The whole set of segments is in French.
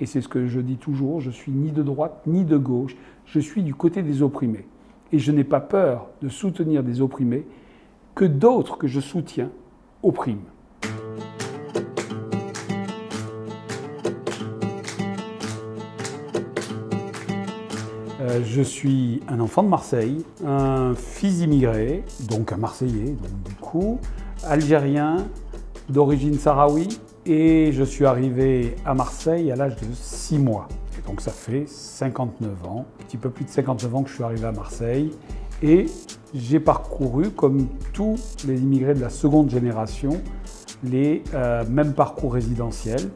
Et c'est ce que je dis toujours, je suis ni de droite ni de gauche, je suis du côté des opprimés. Et je n'ai pas peur de soutenir des opprimés que d'autres que je soutiens oppriment. Je suis un enfant de Marseille, un fils d'immigrés, donc un Marseillais, donc du coup, algérien, d'origine sahraoui, et je suis arrivé à Marseille à l'âge de 6 mois. Et donc ça fait 59 ans, un petit peu plus de 59 ans que je suis arrivé à Marseille, et j'ai parcouru, comme tous les immigrés de la seconde génération, les mêmes parcours résidentiels.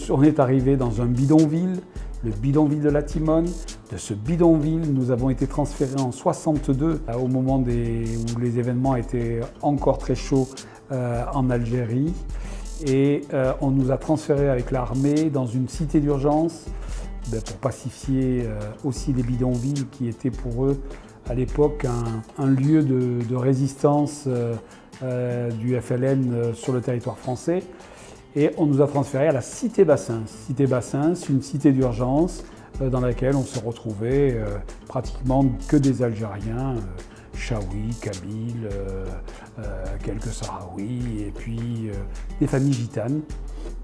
On est arrivé dans un bidonville, le bidonville de la Timone. De ce bidonville, nous avons été transférés en 62, au moment où les événements étaient encore très chauds en Algérie. Et on nous a transférés avec l'armée dans une cité d'urgence pour pacifier aussi les bidonvilles qui étaient pour eux à l'époque un lieu de résistance du FLN sur le territoire français. Et on nous a transférés à la cité Bassins. Cité Bassins, une cité d'urgence dans laquelle on se retrouvait pratiquement que des Algériens, Chaouis, Kabyles, quelques Sahraouis, et puis des familles gitanes.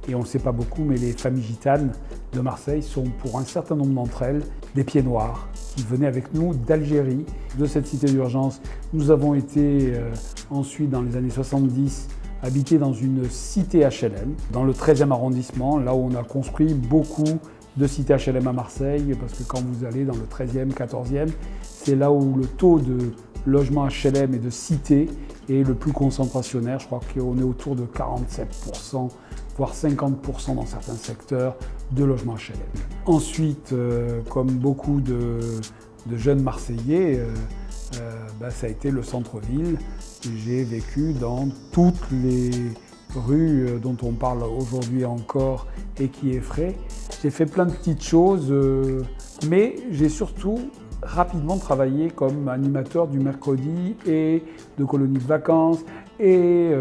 Et on ne sait pas beaucoup, mais les familles gitanes de Marseille sont pour un certain nombre d'entre elles des pieds noirs qui venaient avec nous d'Algérie, de cette cité d'urgence. Nous avons été ensuite, dans les années 70, habités dans une cité HLM, dans le 13e arrondissement, là où on a construit beaucoup de cités HLM à Marseille, parce que quand vous allez dans le 13e, 14e, c'est là où le taux de logement HLM et de cité est le plus concentrationnaire. Je crois qu'on est autour de 47%, voire 50% dans certains secteurs de logements HLM. Ensuite, comme beaucoup de jeunes Marseillais, ça a été le centre-ville. J'ai vécu dans toutes les rues dont on parle aujourd'hui encore et qui effraient. J'ai fait plein de petites choses, mais j'ai surtout rapidement travaillé comme animateur du mercredi et de colonies de vacances et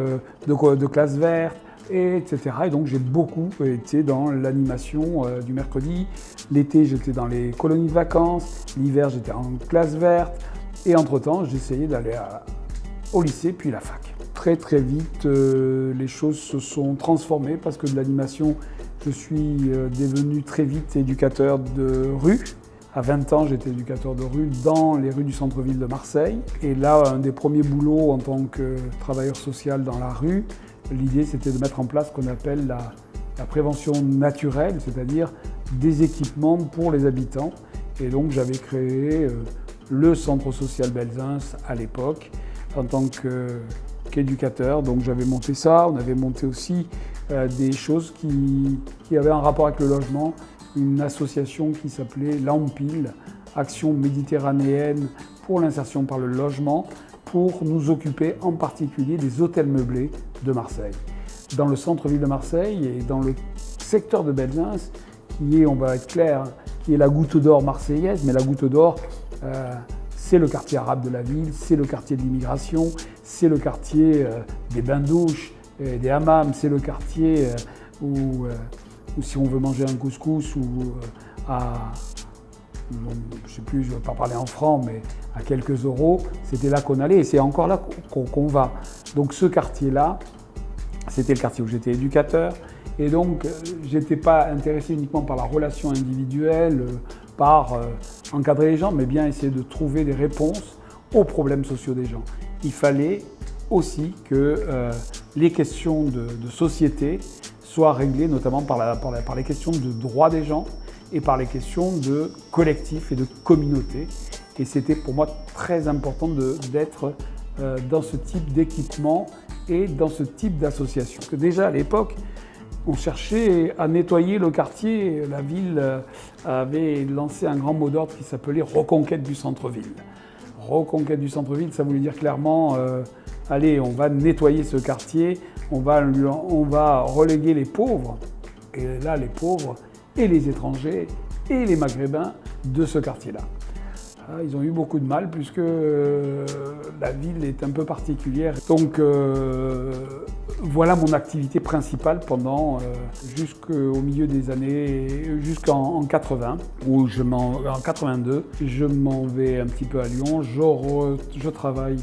de classes vertes, etc. Et donc j'ai beaucoup été dans l'animation du mercredi. L'été, j'étais dans les colonies de vacances. L'hiver, j'étais en classe verte. Et entre-temps, j'essayais d'aller au lycée, puis la fac. Très très vite, les choses se sont transformées parce que de l'animation, je suis devenu très vite éducateur de rue. À 20 ans, j'étais éducateur de rue dans les rues du centre-ville de Marseille. Et là, un des premiers boulots en tant que travailleur social dans la rue, l'idée c'était de mettre en place ce qu'on appelle la prévention naturelle, c'est-à-dire des équipements pour les habitants. Et donc j'avais créé le centre social Belzins à l'époque en tant qu'éducateur. Donc j'avais monté ça, on avait monté aussi des choses qui avaient un rapport avec le logement, une association qui s'appelait l'AMPIL, Action méditerranéenne pour l'insertion par le logement, pour nous occuper en particulier des hôtels meublés de Marseille. Dans le centre-ville de Marseille et dans le secteur de Belzins, qui est, on va être clair, qui est la goutte d'or marseillaise, mais la goutte d'or, c'est le quartier arabe de la ville, c'est le quartier de l'immigration, c'est le quartier des bains-douches, des hammams, c'est le quartier où si on veut manger un couscous ou je sais plus, je ne vais pas parler en francs, mais à quelques euros, c'était là qu'on allait et c'est encore là qu'on va. Donc ce quartier-là, c'était le quartier où j'étais éducateur et donc je n'étais pas intéressé uniquement par la relation individuelle, par encadrer les gens, mais bien essayer de trouver des réponses aux problèmes sociaux des gens. Il fallait aussi que les questions de société soient réglées notamment par les questions de droits des gens et par les questions de collectif et de communauté. Et c'était pour moi très important d'être dans ce type d'équipement et dans ce type d'association. Déjà à l'époque, on cherchait à nettoyer le quartier. La ville avait lancé un grand mot d'ordre qui s'appelait « Reconquête du centre-ville ». Reconquête du centre-ville, ça voulait dire clairement allez, on va nettoyer ce quartier, on va reléguer les pauvres, et là les pauvres et les étrangers et les maghrébins de ce quartier-là. Ils ont eu beaucoup de mal puisque la ville est un peu particulière. Donc voilà mon activité principale pendant jusqu'au milieu des années, jusqu'en 80, où en 82, je m'en vais un petit peu à Lyon, je travaille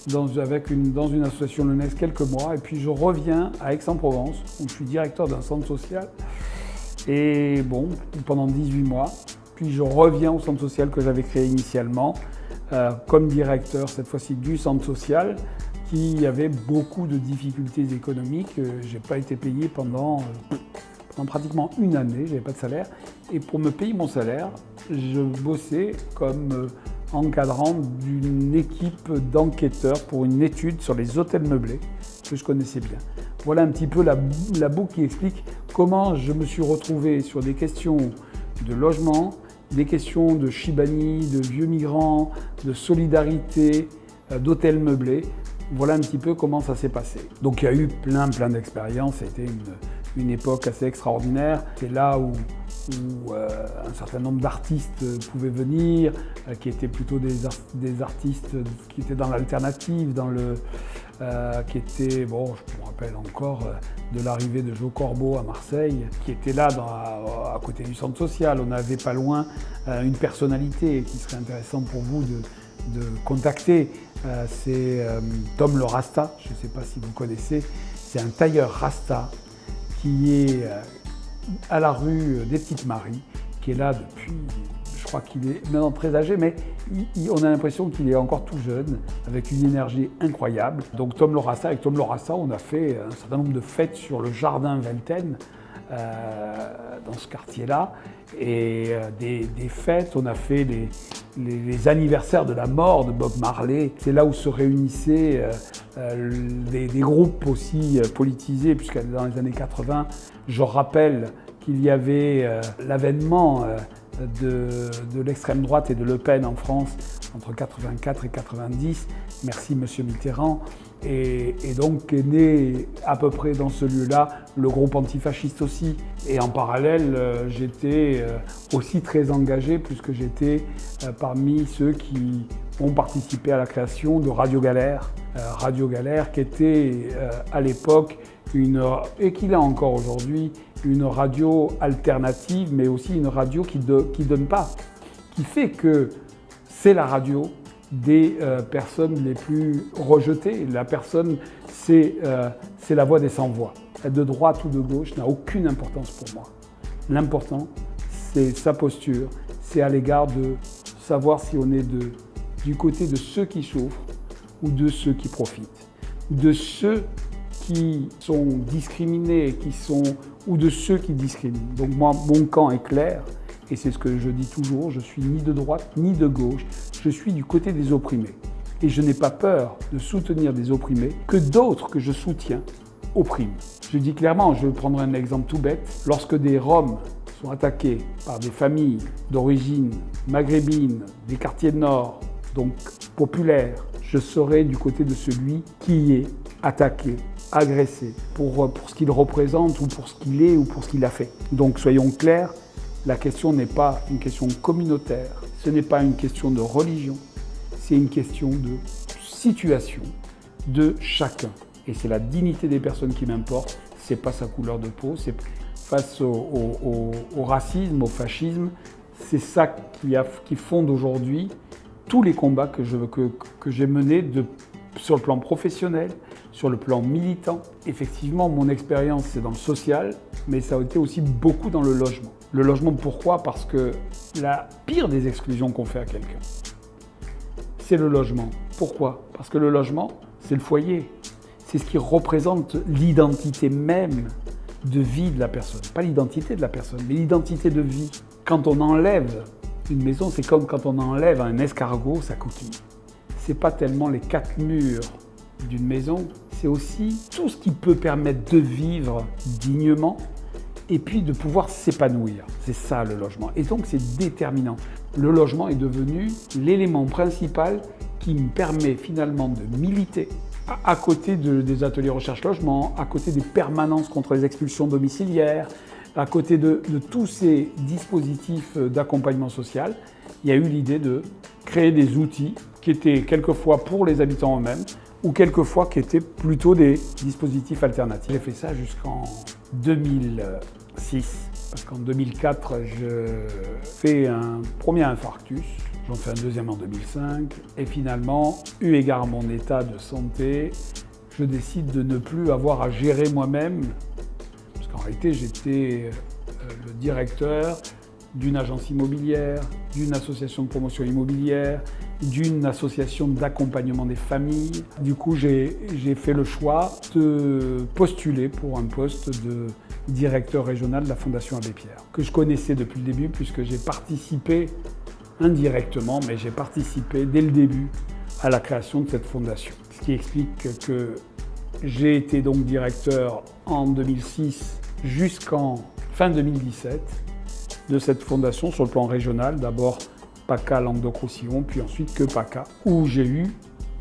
dans une association lyonnaise quelques mois et puis je reviens à Aix-en-Provence où je suis directeur d'un centre social et bon, pendant 18 mois. Puis je reviens au centre social que j'avais créé initialement comme directeur cette fois-ci du centre social qui avait beaucoup de difficultés économiques. J'ai pas été payé pendant pratiquement une année, j'avais pas de salaire et pour me payer mon salaire, je bossais comme encadrant d'une équipe d'enquêteurs pour une étude sur les hôtels meublés que je connaissais bien. Voilà un petit peu la boucle qui explique comment je me suis retrouvé sur des questions de logement, des questions de Chibani, de vieux migrants, de solidarité, d'hôtels meublés. Voilà un petit peu comment ça s'est passé. Donc il y a eu plein d'expériences, ça a été une époque assez extraordinaire. C'est là où un certain nombre d'artistes pouvaient venir, qui étaient plutôt des artistes qui étaient dans l'alternative, qui étaient, bon, je me rappelle encore de l'arrivée de Jo Corbeau à Marseille, qui était là à côté du centre social. On n'avait pas loin une personnalité qui serait intéressante pour vous de contacter. C'est Tom le Rasta, je ne sais pas si vous connaissez, c'est un tailleur Rasta qui est à la rue des Petites Maries, qui est là depuis, je crois qu'il est maintenant très âgé, mais on a l'impression qu'il est encore tout jeune, avec une énergie incroyable. Donc Tom le Rasta, avec Tom le Rasta, on a fait un certain nombre de fêtes sur le jardin Vingtaine, dans ce quartier-là, et des fêtes, on a fait les anniversaires de la mort de Bob Marley. C'est là où se réunissaient des groupes aussi politisés, puisque dans les années 80, je rappelle qu'il y avait l'avènement de l'extrême droite et de Le Pen en France entre 84 et 90. Merci Monsieur Mitterrand. Et donc est né à peu près dans ce lieu-là le groupe antifasciste aussi. Et en parallèle, j'étais aussi très engagé puisque j'étais parmi ceux qui ont participé à la création de Radio Galère. Radio Galère qui était à l'époque et qui l'est encore aujourd'hui, une radio alternative, mais aussi une radio qui donne pas, qui fait que c'est la radio des personnes les plus rejetées. La personne, c'est la voix des sans-voix. De droite ou de gauche n'a aucune importance pour moi. L'important, c'est sa posture, c'est à l'égard de savoir si on est du côté de ceux qui souffrent ou de ceux qui profitent, de ceux qui sont discriminés, ou de ceux qui discriminent. Donc moi, mon camp est clair, et c'est ce que je dis toujours, je suis ni de droite ni de gauche, je suis du côté des opprimés. Et je n'ai pas peur de soutenir des opprimés que d'autres que je soutiens oppriment. Je dis clairement, je prendrai un exemple tout bête, lorsque des Roms sont attaqués par des familles d'origine maghrébine, des quartiers nord, donc populaires, je serai du côté de celui qui est attaqué, agressé pour ce qu'il représente ou pour ce qu'il est ou pour ce qu'il a fait. Donc soyons clairs, la question n'est pas une question communautaire, ce n'est pas une question de religion, c'est une question de situation de chacun. Et c'est la dignité des personnes qui m'importe, c'est pas sa couleur de peau, c'est face au racisme, au fascisme, c'est ça qui fonde aujourd'hui tous les combats que j'ai menés sur le plan professionnel, sur le plan militant. Effectivement, mon expérience, c'est dans le social, mais ça a été aussi beaucoup dans le logement. Le logement, pourquoi ? Parce que la pire des exclusions qu'on fait à quelqu'un, c'est le logement. Pourquoi ? Parce que le logement, c'est le foyer. C'est ce qui représente l'identité même de vie de la personne. Pas l'identité de la personne, mais l'identité de vie. Quand on enlève une maison, c'est comme quand on enlève un escargot sa coquille. C'est pas tellement les 4 murs d'une maison, c'est aussi tout ce qui peut permettre de vivre dignement et puis de pouvoir s'épanouir. C'est ça le logement. Et donc c'est déterminant. Le logement est devenu l'élément principal qui me permet finalement de militer à côté des ateliers recherche-logement, à côté des permanences contre les expulsions domiciliaires, à côté de tous ces dispositifs d'accompagnement social. il y a eu l'idée de créer des outils qui étaient quelquefois pour les habitants eux-mêmes ou quelquefois qui étaient plutôt des dispositifs alternatifs. J'ai fait ça jusqu'en 2006, parce qu'en 2004, je fais un premier infarctus, j'en fais un deuxième en 2005, et finalement, eu égard à mon état de santé, je décide de ne plus avoir à gérer moi-même, parce qu'en réalité, j'étais le directeur d'une agence immobilière, d'une association de promotion immobilière, d'une association d'accompagnement des familles. Du coup, j'ai fait le choix de postuler pour un poste de directeur régional de la Fondation Abbé Pierre, que je connaissais depuis le début puisque j'ai participé indirectement, mais j'ai participé dès le début à la création de cette fondation. Ce qui explique que j'ai été donc directeur en 2006 jusqu'en fin 2017 de cette fondation sur le plan régional, d'abord PACA Languedoc-Roussillon, puis ensuite que PACA, où j'ai eu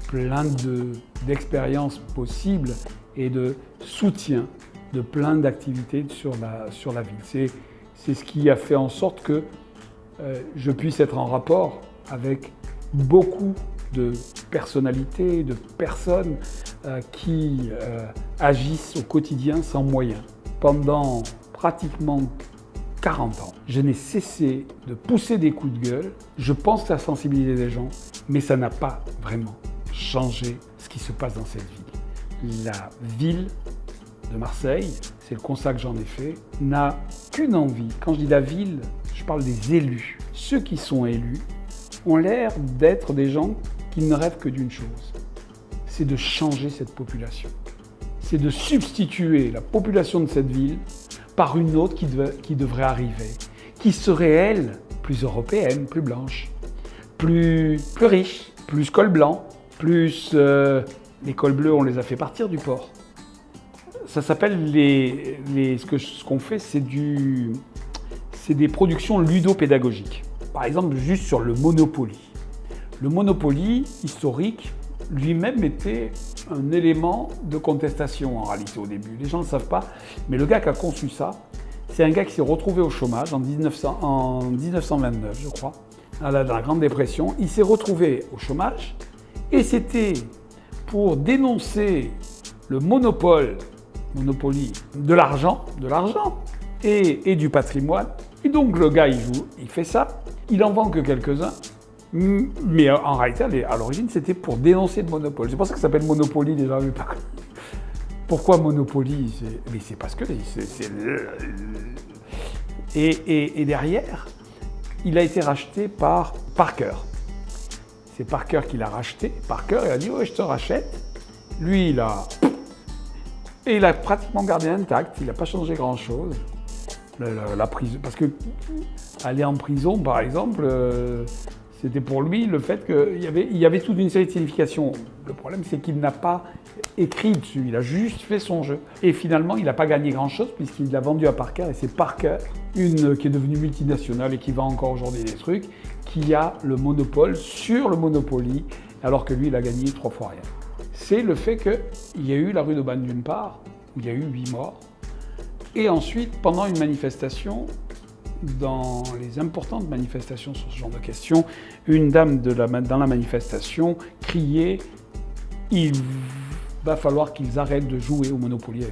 plein d'expériences possibles et de soutien de plein d'activités sur la ville. C'est ce qui a fait en sorte que je puisse être en rapport avec beaucoup de personnalités, de personnes qui agissent au quotidien sans moyens. Pendant pratiquement 40 ans, je n'ai cessé de pousser des coups de gueule. Je pense à sensibiliser les gens, mais ça n'a pas vraiment changé ce qui se passe dans cette ville. La ville de Marseille, c'est le constat que j'en ai fait, n'a qu'une envie. Quand je dis la ville, je parle des élus. Ceux qui sont élus ont l'air d'être des gens qui ne rêvent que d'une chose, c'est de changer cette population. C'est de substituer la population de cette ville par une autre qui devrait arriver, qui serait, elle, plus européenne, plus blanche, plus riche, plus col blanc, plus... les cols bleus, on les a fait partir du port. Ça s'appelle ce qu'on fait, c'est des productions ludopédagogiques. Par exemple, juste sur le Monopoly. Le Monopoly historique, lui-même était un élément de contestation en réalité au début. Les gens ne le savent pas, mais le gars qui a conçu ça, c'est un gars qui s'est retrouvé au chômage en 1929, je crois, dans la Grande Dépression. Il s'est retrouvé au chômage et c'était pour dénoncer le monopoly de l'argent et du patrimoine. Et donc le gars, il fait ça, il en vend que quelques-uns. Mais en réalité, à l'origine, c'était pour dénoncer le monopole. C'est pour ça que ça s'appelle Monopoly déjà. Pourquoi Monopoly? Mais c'est parce que et derrière, il a été racheté par Parker. C'est Parker qui l'a racheté. Parker, il a dit ouais, je te rachète. Lui, il a pratiquement gardé intact. Il n'a pas changé grand-chose. La prison, parce que aller en prison, par exemple. C'était pour lui le fait qu'il y avait toute une série de significations. Le problème, c'est qu'il n'a pas écrit dessus, il a juste fait son jeu. Et finalement, il n'a pas gagné grand-chose puisqu'il l'a vendu à Parker. Et c'est Parker, qui est devenue multinationale et qui vend encore aujourd'hui des trucs, qui a le monopole sur le Monopoly, alors que lui, il a gagné 3 fois rien. C'est le fait qu'il y a eu la rue d'Aubagne d'une part, où il y a eu 8 morts. Et ensuite, pendant une manifestation, dans les importantes manifestations sur ce genre de questions, une dame dans la manifestation criait « Il va falloir qu'ils arrêtent de jouer au Monopoly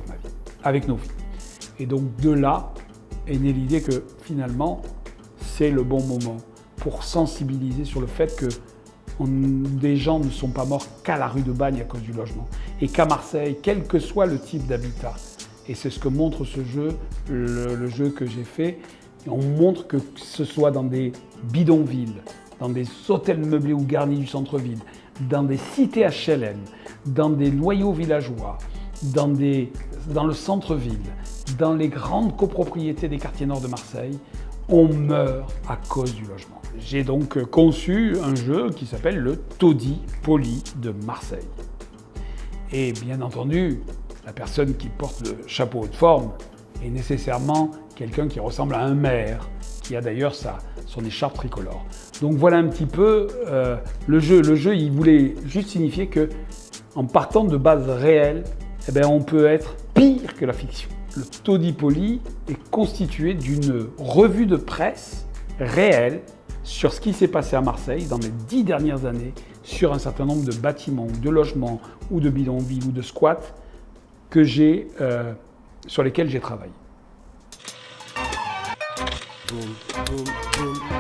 avec nos vies ». Et donc de là est née l'idée que finalement, c'est le bon moment pour sensibiliser sur le fait que des gens ne sont pas morts qu'à la rue d'Aubagne à cause du logement. Et qu'à Marseille, quel que soit le type d'habitat, et c'est ce que montre ce jeu, le jeu que j'ai fait, on montre que ce soit dans des bidonvilles, dans des hôtels meublés ou garnis du centre-ville, dans des cités HLM, dans des noyaux villageois, dans le centre-ville, dans les grandes copropriétés des quartiers nord de Marseille, on meurt à cause du logement. J'ai donc conçu un jeu qui s'appelle le Taudis Poly de Marseille. Et bien entendu, la personne qui porte le chapeau de forme est nécessairement quelqu'un qui ressemble à un maire, qui a d'ailleurs son écharpe tricolore. Donc voilà un petit peu le jeu. Le jeu, il voulait juste signifier que, en partant de bases réelles, on peut être pire que la fiction. Le Taudis Poly est constitué d'une revue de presse réelle sur ce qui s'est passé à Marseille dans les 10 dernières années, sur un certain nombre de bâtiments, de logements ou de bidonvilles ou de squats sur lesquels j'ai travaillé. Boum, boum, boum.